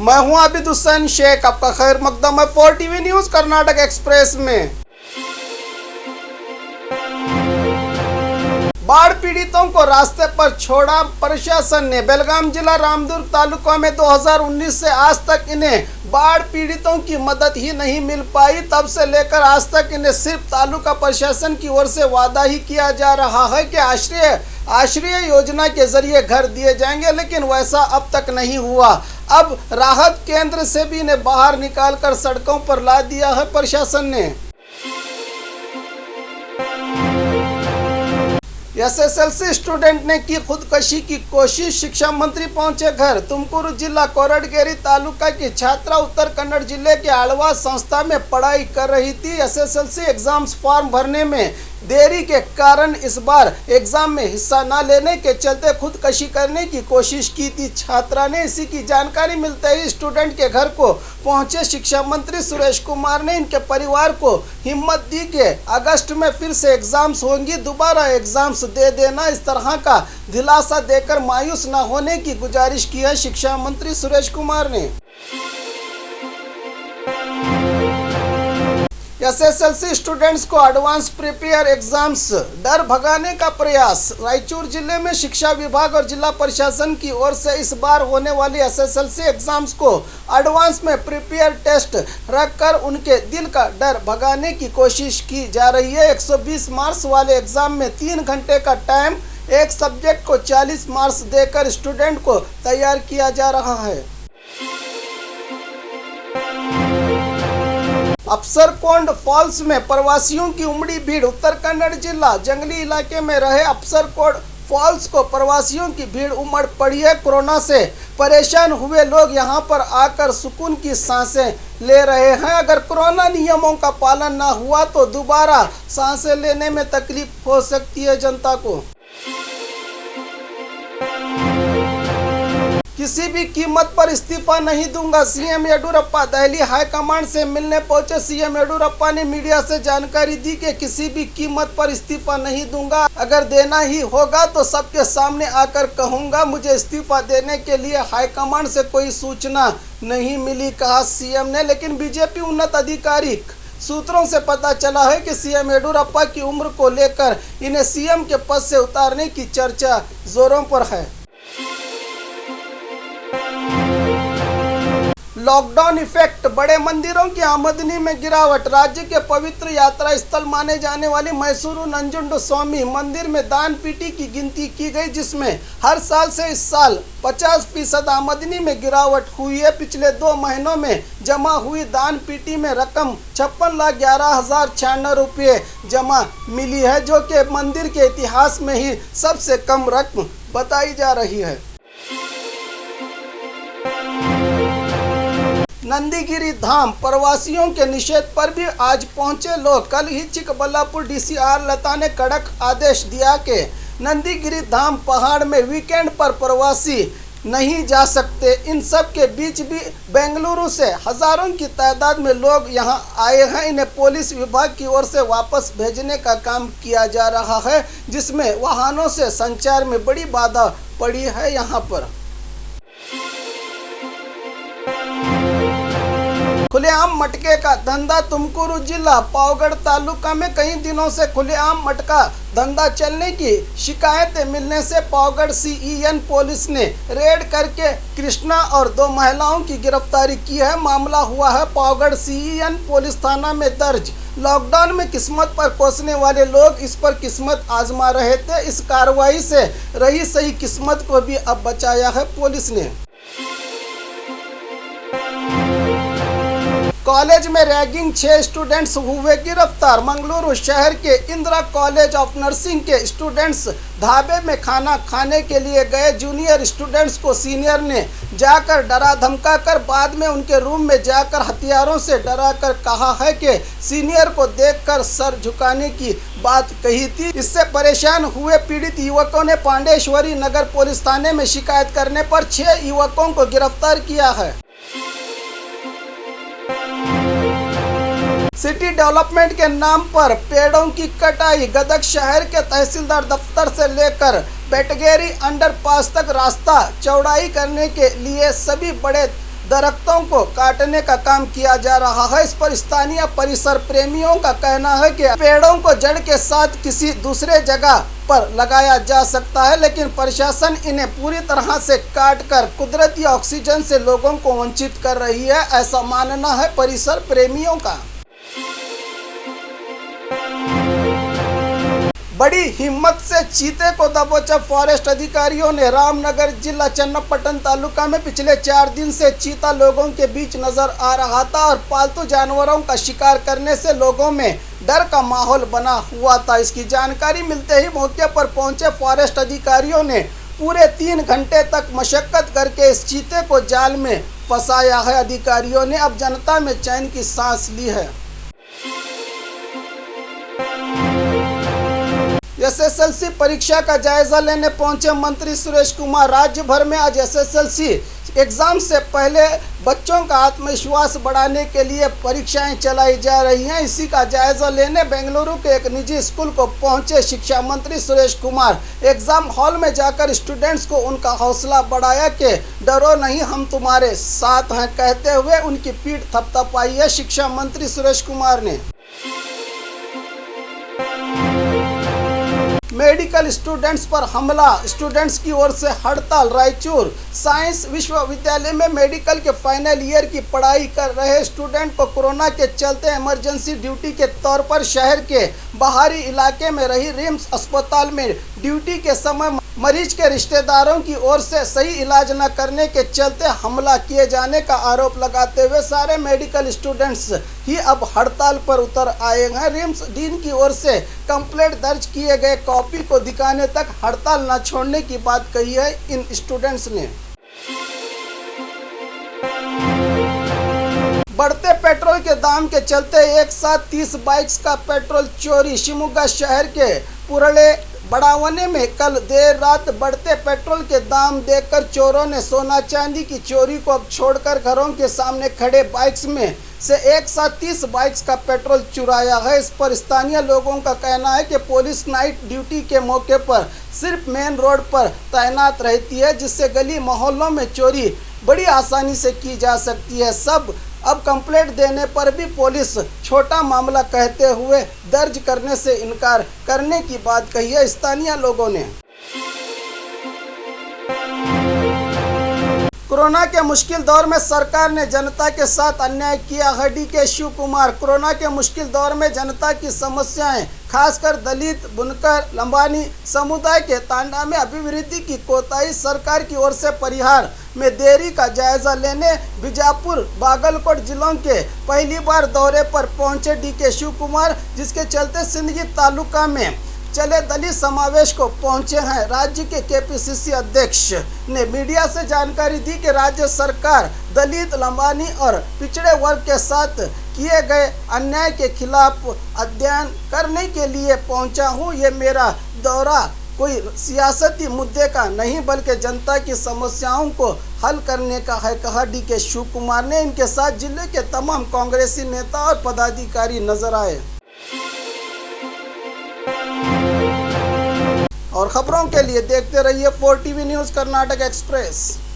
मैं हूं आबिद हुसैन शेख, आपका खैर मकदम है 4 टीवी न्यूज कर्नाटक एक्सप्रेस में। बाढ़ पीड़ितों को रास्ते पर छोड़ा प्रशासन ने। बेलगाम जिला रामदुर्ग तालुका में 2019 से आज तक इन्हें बाढ़ पीड़ितों की मदद ही नहीं मिल पाई। तब से लेकर आज तक इन्हें सिर्फ तालुका प्रशासन की ओर से वादा ही किया जा रहा है कि आश्रय योजना के जरिए घर दिए जाएंगे, लेकिन वैसा अब तक नहीं हुआ। अब राहत केंद्र से भी इन्हें बाहर निकालकर सड़कों पर ला दिया है प्रशासन ने। एसएसएलसी स्टूडेंट ने की खुदकशी की कोशिश, शिक्षा मंत्री पहुंचे घर। तुमकुरू जिला कोरडगेरी तालुका की छात्रा उत्तर कन्नड़ जिले के आळवा संस्था में पढ़ाई कर रही थी। एसएसएलसी एग्जाम्स फॉर्म भरने में देरी के कारण इस बार एग्जाम में हिस्सा न लेने के चलते खुदकशी करने की कोशिश की थी छात्रा ने। इसी की जानकारी मिलते ही स्टूडेंट के घर को पहुंचे शिक्षा मंत्री सुरेश कुमार ने इनके परिवार को हिम्मत दी कि अगस्त में फिर से एग्जाम्स होंगी, दोबारा एग्जाम्स दे देना। इस तरह का दिलासा देकर मायूस न होने की गुजारिश की है शिक्षा मंत्री सुरेश कुमार ने। एसएसएलसी स्टूडेंट्स को एडवांस प्रिपेयर एग्जाम्स, डर भगाने का प्रयास। रायचूर जिले में शिक्षा विभाग और जिला प्रशासन की ओर से इस बार होने वाली एसएसएलसी एग्जाम्स को एडवांस में प्रिपेयर टेस्ट रखकर उनके दिल का डर भगाने की कोशिश की जा रही है। 120 मार्क्स वाले एग्जाम में 3 घंटे का टाइम, एक सब्जेक्ट को 40 मार्क्स देकर स्टूडेंट को तैयार किया जा रहा है। अफसरकोंड फॉल्स में प्रवासियों की उमड़ी भीड़। उत्तर कन्नड़ जिला जंगली इलाके में रहे अफसरकोंड फॉल्स को प्रवासियों की भीड़ उमड़ पड़ी है। कोरोना से परेशान हुए लोग यहां पर आकर सुकून की सांसें ले रहे हैं। अगर कोरोना नियमों का पालन ना हुआ तो दोबारा सांसें लेने में तकलीफ हो सकती है जनता को। किसी भी कीमत पर इस्तीफा नहीं दूंगा, सीएम येडियुरप्पा। दिल्ली हाईकमांड से मिलने पहुंचे सीएम येडियुरप्पा ने मीडिया से जानकारी दी कि किसी भी कीमत पर इस्तीफा नहीं दूंगा, अगर देना ही होगा तो सबके सामने आकर कहूंगा। मुझे इस्तीफा देने के लिए हाईकमांड से कोई सूचना नहीं मिली, कहा सीएम ने। लेकिन बीजेपी उन्नत आधिकारिक सूत्रों से पता चला है कि सीएम येडियुरप्पा की उम्र को लेकर इन्हें सीएम के पद से उतारने की चर्चा जोरों पर है। लॉकडाउन इफेक्ट, बड़े मंदिरों की आमदनी में गिरावट। राज्य के पवित्र यात्रा स्थल माने जाने वाली मैसूरू नंजुंडस्वामी मंदिर में दान पेटी की गिनती की गई, जिसमें हर साल से इस साल 50% आमदनी में गिरावट हुई है। पिछले 2 महीनों में जमा हुई दान पेटी में रकम 56,11,096 रुपये जमा मिली है, जो कि मंदिर के इतिहास में ही सबसे कम रकम बताई जा रही है। नंदीगिरी धाम, प्रवासियों के निषेध पर भी आज पहुंचे लोग। कल ही चिकबल्लापुर डीसीआर लता ने कड़क आदेश दिया कि नंदीगिरी धाम पहाड़ में वीकेंड पर प्रवासी नहीं जा सकते। इन सब के बीच भी बेंगलुरु से हजारों की तादाद में लोग यहां आए हैं। इन्हें पुलिस विभाग की ओर से वापस भेजने का काम किया जा रहा है, जिसमें वाहनों से संचार में बड़ी बाधा पड़ी है। यहाँ पर खुलेआम मटके का धंधा। तुमकुरू जिला पावगढ़ तालुका में कई दिनों से खुलेआम मटका धंधा चलने की शिकायतें मिलने से पावगढ़ सीईएन पुलिस ने रेड करके कृष्णा और 2 महिलाओं की गिरफ्तारी की है। मामला हुआ है पावगढ़ सीईएन पुलिस थाना में दर्ज। लॉकडाउन में किस्मत पर कोसने वाले लोग इस पर किस्मत आजमा रहे थे। इस कार्रवाई से रही सही किस्मत को भी अब बचाया है पुलिस ने। कॉलेज में रैगिंग, 6 स्टूडेंट्स हुए गिरफ्तार। मंगलुरु शहर के इंदिरा कॉलेज ऑफ नर्सिंग के स्टूडेंट्स ढाबे में खाना खाने के लिए गए। जूनियर स्टूडेंट्स को सीनियर ने जाकर डरा धमका कर बाद में उनके रूम में जाकर हथियारों से डरा कर कहा है कि सीनियर को देखकर सर झुकाने की बात कही थी। इससे परेशान हुए पीड़ित युवकों ने पांडेश्वरी नगर पुलिस थाने में शिकायत करने पर 6 युवकों को गिरफ्तार किया है। सिटी डेवलपमेंट के नाम पर पेड़ों की कटाई। गदग शहर के तहसीलदार दफ्तर से लेकर बेटगेरी अंडरपास तक रास्ता चौड़ाई करने के लिए सभी बड़े दरख्तों को काटने का काम किया जा रहा है। इस पर स्थानीय परिसर प्रेमियों का कहना है कि पेड़ों को जड़ के साथ किसी दूसरे जगह पर लगाया जा सकता है, लेकिन प्रशासन इन्हें पूरी तरह से काटकर कुदरती ऑक्सीजन से लोगों को वंचित कर रही है, ऐसा मानना है परिसर प्रेमियों का। बड़ी हिम्मत से चीते को दबोचा फॉरेस्ट अधिकारियों ने। रामनगर जिला चन्नापटन तालुका में पिछले 4 दिन से चीता लोगों के बीच नजर आ रहा था और पालतू जानवरों का शिकार करने से लोगों में डर का माहौल बना हुआ था। इसकी जानकारी मिलते ही मौके पर पहुंचे फॉरेस्ट अधिकारियों ने पूरे 3 घंटे तक मशक्कत करके इस चीते को जाल में फंसाया है। अधिकारियों ने अब जनता में चैन की सांस ली है। एसएसएलसी परीक्षा का जायजा लेने पहुंचे मंत्री सुरेश कुमार। राज्य भर में आज एसएसएलसी एग्जाम से पहले बच्चों का आत्मविश्वास बढ़ाने के लिए परीक्षाएं चलाई जा रही हैं। इसी का जायजा लेने बेंगलुरु के एक निजी स्कूल को पहुंचे शिक्षा मंत्री सुरेश कुमार। एग्जाम हॉल में जाकर स्टूडेंट्स को उनका हौसला बढ़ाया कि डरो नहीं, हम तुम्हारे साथ हैं कहते हुए उनकी पीठ थपथपाई है शिक्षा मंत्री सुरेश कुमार ने। मेडिकल स्टूडेंट्स पर हमला, स्टूडेंट्स की ओर से हड़ताल। रायचूर साइंस विश्वविद्यालय में मेडिकल के फाइनल ईयर की पढ़ाई कर रहे स्टूडेंट को कोरोना के चलते इमरजेंसी ड्यूटी के तौर पर शहर के बाहरी इलाके में रही रिम्स अस्पताल में ड्यूटी के समय मरीज के रिश्तेदारों की ओर से सही इलाज न करने के चलते हमला किए जाने का आरोप लगाते हुए सारे मेडिकल स्टूडेंट्स ही अब हड़ताल पर उतर आए हैं। रिम्स डीन की ओर से कंप्लेंट दर्ज किए गए कॉपी को दिखाने तक हड़ताल न छोड़ने की बात कही है इन स्टूडेंट्स ने। बढ़ते पेट्रोल के दाम के चलते एक साथ 30 बाइक्स का पेट्रोल चोरी। शिवमोगा शहर के पुरले बड़ावने में कल देर रात बढ़ते पेट्रोल के दाम देखकर चोरों ने सोना चांदी की चोरी को अब छोड़कर घरों के सामने खड़े बाइक्स में से एक साथ 30 बाइक्स का पेट्रोल चुराया है। इस पर स्थानीय लोगों का कहना है कि पुलिस नाइट ड्यूटी के मौके पर सिर्फ मेन रोड पर तैनात रहती है, जिससे गली मोहल्लों में चोरी बड़ी आसानी से की जा सकती है। सब अब कंप्लेंट देने पर भी पुलिस छोटा मामला कहते हुए दर्ज करने से इनकार करने की बात कही है स्थानीय लोगों ने। कोरोना के मुश्किल दौर में सरकार ने जनता के साथ अन्याय किया है। डीके शिव कुमार। कोरोना के मुश्किल दौर में जनता की समस्याएं, खासकर दलित, बुनकर, लंबानी समुदाय के तांडा में अभिवृद्धि की कोताही, सरकार की ओर से परिहार में देरी का जायजा लेने बीजापुर, बागलकोट जिलों के पहली बार दौरे पर पहुंचे डीके शिव कुमार, जिसके चलते सिंदगी तालुका में चले दलित समावेश को पहुंचे हैं। राज्य के केपीसीसी अध्यक्ष ने मीडिया से जानकारी दी कि राज्य सरकार दलित, लंबानी और पिछड़े वर्ग के साथ किए गए अन्याय के खिलाफ अध्ययन करने के लिए पहुंचा हूं। ये मेरा दौरा कोई सियासती मुद्दे का नहीं बल्कि जनता की समस्याओं को हल करने का है, कहा डीके शिव कुमार ने। इनके साथ जिले के तमाम कांग्रेसी नेता और पदाधिकारी नजर आए। और खबरों के लिए देखते रहिए 4 टीवी न्यूज़ कर्नाटक एक्सप्रेस।